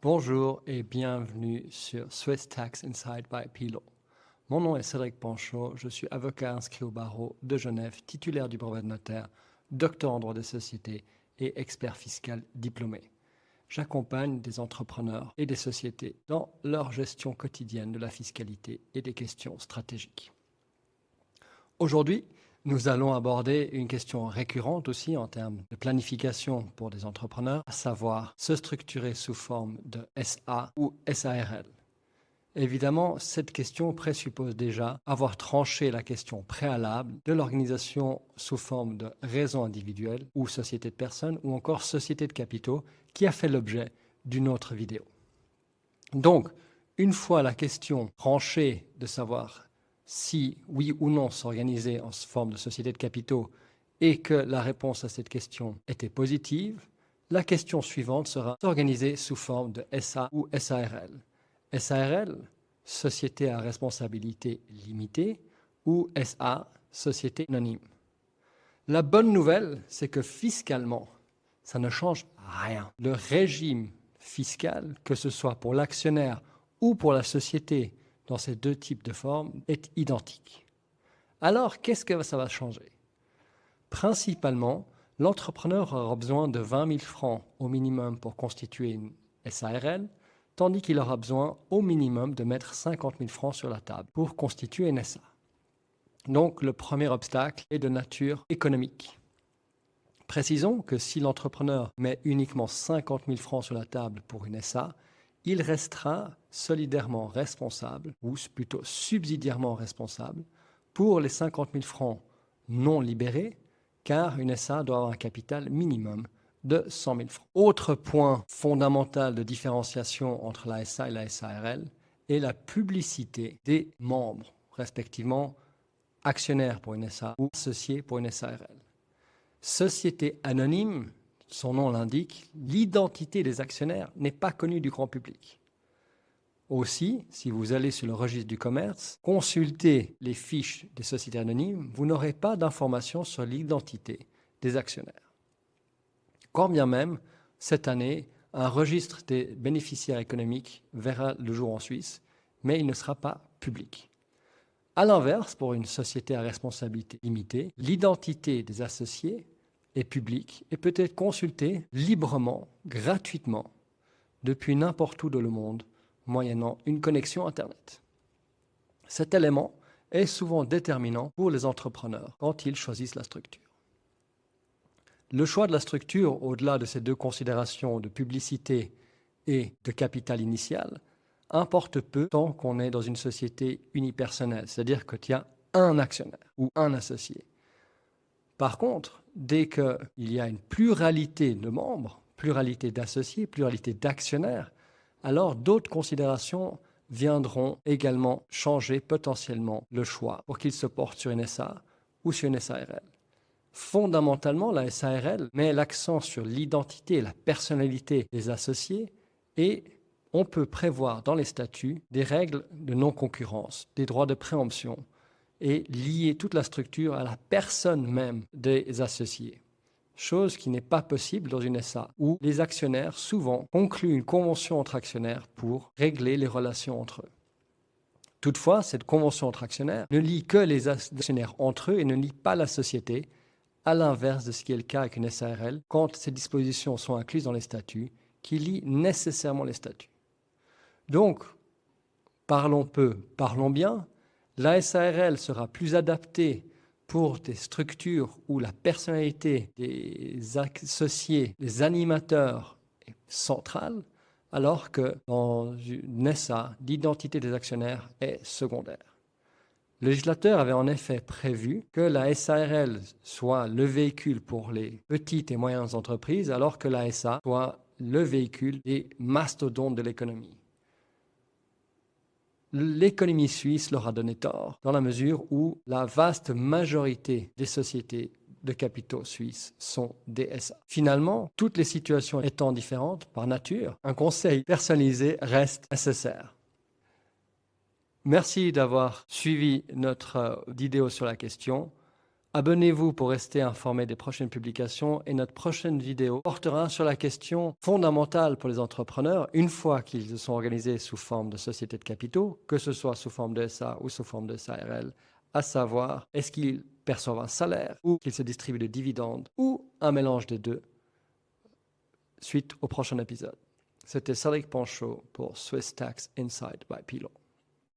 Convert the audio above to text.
Bonjour et bienvenue sur Swiss Tax Inside by Pilo. Mon nom est Cédric Panchaud, je suis avocat inscrit au barreau de Genève, titulaire du brevet de notaire, docteur en droit des sociétés et expert fiscal diplômé. J'accompagne des entrepreneurs et des sociétés dans leur gestion quotidienne de la fiscalité et des questions stratégiques. Aujourd'hui, nous allons aborder une question récurrente aussi en termes de planification pour des entrepreneurs, à savoir se structurer sous forme de SA ou SARL. Évidemment, cette question présuppose déjà avoir tranché la question préalable de l'organisation sous forme de raison individuelle ou société de personnes ou encore société de capitaux qui a fait l'objet d'une autre vidéo. Donc, une fois la question tranchée de savoir si oui ou non s'organiser en forme de société de capitaux et que la réponse à cette question était positive, la question suivante sera s'organiser sous forme de SA ou SARL. SARL, société à responsabilité limitée, ou SA, société anonyme. La bonne nouvelle, c'est que fiscalement, ça ne change rien. Le régime fiscal, que ce soit pour l'actionnaire ou pour la société dans ces deux types de formes, est identique. Alors, qu'est-ce que ça va changer? Principalement, l'entrepreneur aura besoin de 20 000 francs au minimum pour constituer une SARL, tandis qu'il aura besoin au minimum de mettre 50 000 francs sur la table pour constituer une SA. Donc, le premier obstacle est de nature économique. Précisons que si l'entrepreneur met uniquement 50 000 francs sur la table pour une SA, il restera solidairement responsable, ou plutôt subsidiairement responsable, pour les 50 000 francs non libérés, car une SA doit avoir un capital minimum de 100 000 francs. Autre point fondamental de différenciation entre la SA et la SARL est la publicité des membres, respectivement actionnaires pour une SA ou associés pour une SARL. Société anonyme, son nom l'indique, l'identité des actionnaires n'est pas connue du grand public. Aussi, si vous allez sur le registre du commerce, consultez les fiches des sociétés anonymes, vous n'aurez pas d'informations sur l'identité des actionnaires. Quand bien même, cette année, un registre des bénéficiaires économiques verra le jour en Suisse, mais il ne sera pas public. A l'inverse, pour une société à responsabilité limitée, l'identité des associés est publique et peut être consultée librement, gratuitement, depuis n'importe où dans le monde, moyennant une connexion Internet. Cet élément est souvent déterminant pour les entrepreneurs quand ils choisissent la structure. Le choix de la structure, au-delà de ces deux considérations de publicité et de capital initial, importe peu tant qu'on est dans une société unipersonnelle, c'est-à-dire qu'il y a un actionnaire ou un associé. Par contre, dès qu'il y a une pluralité de membres, pluralité d'associés, pluralité d'actionnaires, alors d'autres considérations viendront également changer potentiellement le choix pour qu'il se porte sur une SA ou sur une SARL. Fondamentalement, la SARL met l'accent sur l'identité et la personnalité des associés et on peut prévoir dans les statuts des règles de non-concurrence, des droits de préemption et lier toute la structure à la personne même des associés. Chose qui n'est pas possible dans une SA, où les actionnaires souvent concluent une convention entre actionnaires pour régler les relations entre eux. Toutefois, cette convention entre actionnaires ne lie que les actionnaires entre eux et ne lie pas la société, à l'inverse de ce qui est le cas avec une SARL, quand ces dispositions sont incluses dans les statuts, qui lient nécessairement les statuts. Donc, parlons peu, parlons bien, la SARL sera plus adaptée pour des structures où la personnalité des associés, des animateurs est centrale, alors que dans une SA, l'identité des actionnaires est secondaire. Le législateur avait en effet prévu que la SARL soit le véhicule pour les petites et moyennes entreprises, alors que la SA soit le véhicule des mastodontes de l'économie. L'économie suisse leur a donné tort, dans la mesure où la vaste majorité des sociétés de capitaux suisses sont des SA. Finalement, toutes les situations étant différentes par nature, un conseil personnalisé reste nécessaire. Merci d'avoir suivi notre vidéo sur la question. Abonnez-vous pour rester informé des prochaines publications et notre prochaine vidéo portera sur la question fondamentale pour les entrepreneurs une fois qu'ils se sont organisés sous forme de société de capitaux, que ce soit sous forme de SA ou sous forme de SARL, à savoir est-ce qu'ils perçoivent un salaire ou qu'ils se distribuent des dividendes ou un mélange des deux suite au prochain épisode. C'était Cédric Panchaud pour Swiss Tax Inside by Pilot.